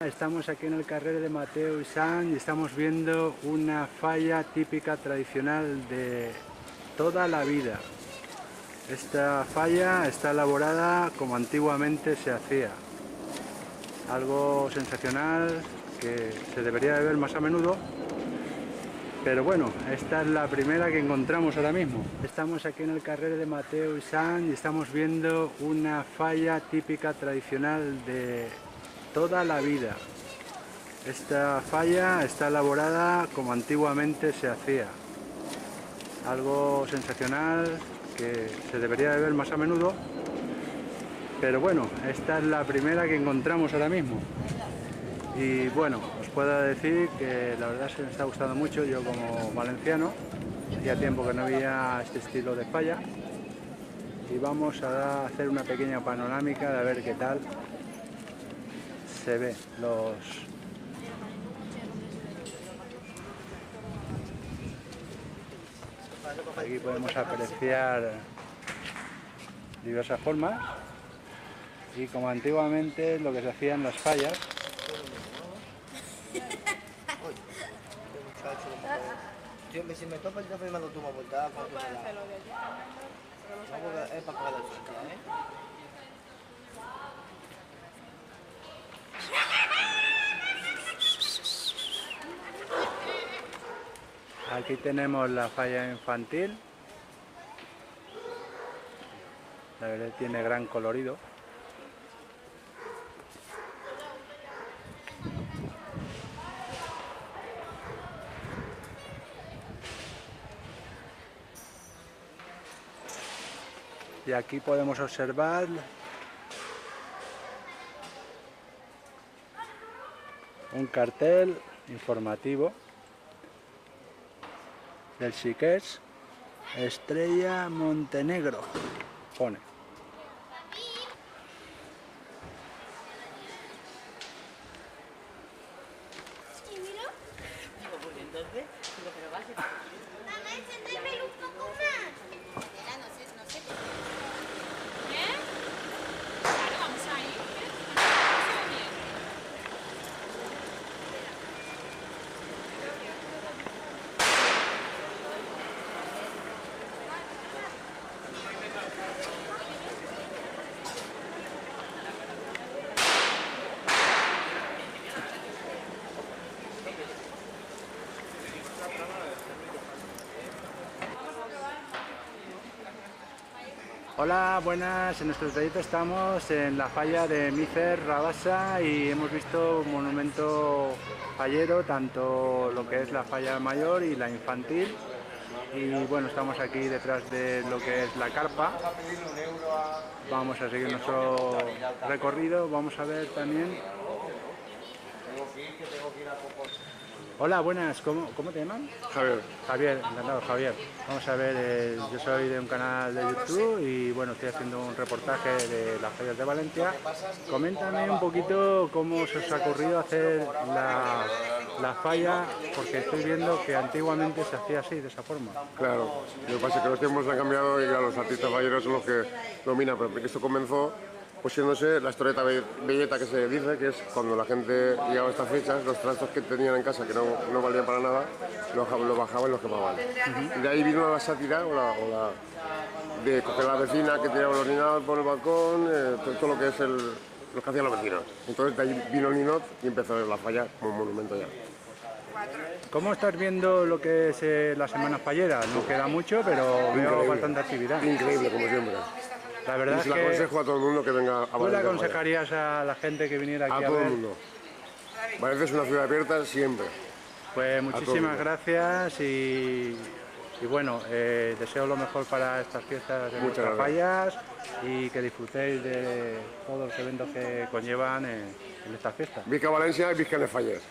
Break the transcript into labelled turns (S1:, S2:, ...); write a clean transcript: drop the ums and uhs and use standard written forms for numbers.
S1: Estamos aquí en el carrer de Mateu i Sant y estamos viendo una falla típica tradicional de toda la vida. Esta falla está elaborada como antiguamente se hacía. Algo sensacional que se debería de ver más a menudo. Pero bueno, esta es la primera que encontramos ahora mismo. Estamos aquí en el carrer de Mateu i Sant y estamos viendo una falla típica tradicional de toda la vida. Esta falla está elaborada como antiguamente se hacía. Algo sensacional que se debería de ver más a menudo. Pero bueno, esta es la primera que encontramos ahora mismo. Y bueno, os puedo decir que la verdad es que me está gustando mucho. Yo como valenciano, hacía tiempo que no veía este estilo de falla. Y vamos a hacer una pequeña panorámica de a ver qué tal se ve Aquí podemos apreciar diversas formas y como antiguamente lo que se hacía en las fallas.
S2: Si me topa el teléfono me lo tomo por dar con la... No, porque es para coger el susto, ¿eh?
S1: Aquí tenemos la falla infantil. La verdad tiene gran colorido. Y aquí podemos observar un cartel informativo del Xiquets Estrella Montenegro, pone.
S3: Mamá, enciéndemelo un poco más. Espera, no sé. ¿Qué? Claro, vamos a ir.
S1: Hola, buenas. En nuestro trayecto estamos en la falla de Mícer Rabassa y hemos visto un monumento fallero, tanto lo que es la falla mayor y la infantil. Y bueno, estamos aquí detrás de lo que es la carpa. Vamos a seguir nuestro recorrido. Vamos a ver también. Hola, buenas. ¿Cómo te llaman?
S4: Javier.
S1: Javier, encantado, Javier. Vamos a ver, yo soy de un canal de YouTube y bueno, estoy haciendo un reportaje de las fallas de Valencia. Coméntame un poquito cómo se os ha ocurrido hacer la falla, porque estoy viendo que antiguamente se hacía así, de esa forma.
S4: Claro, lo que pasa es que los tiempos han cambiado y ya los artistas falleros son los que dominan, pero esto comenzó pues siéndose la historieta belleta que se dice, que es cuando la gente llegaba a estas fechas, los trastos que tenían en casa que no valían para nada, los bajaban y los quemaban. Y de ahí vino la sátira de coger a la vecina que tiraba los ninaos por el balcón, todo lo que es lo que hacían los vecinos. Entonces de ahí vino el ninot y empezó la falla como un monumento ya.
S1: ¿Cómo estás viendo lo que es la semana fallera? No queda mucho, pero veo bastante actividad.
S4: Increíble, como siempre.
S1: La verdad
S4: y
S1: es
S4: se
S1: que
S4: aconsejo a todo el mundo que venga a
S1: ¿tú le
S4: Valencia.
S1: aconsejarías a la gente que viniera aquí
S4: A
S1: a
S4: todo
S1: ver?
S4: el mundo. Valencia es una ciudad abierta siempre.
S1: Pues muchísimas gracias y bueno, deseo lo mejor para estas fiestas de nuestras fallas y que disfrutéis de todos los eventos que conllevan en estas fiestas.
S4: Visca Valencia y visca les falles.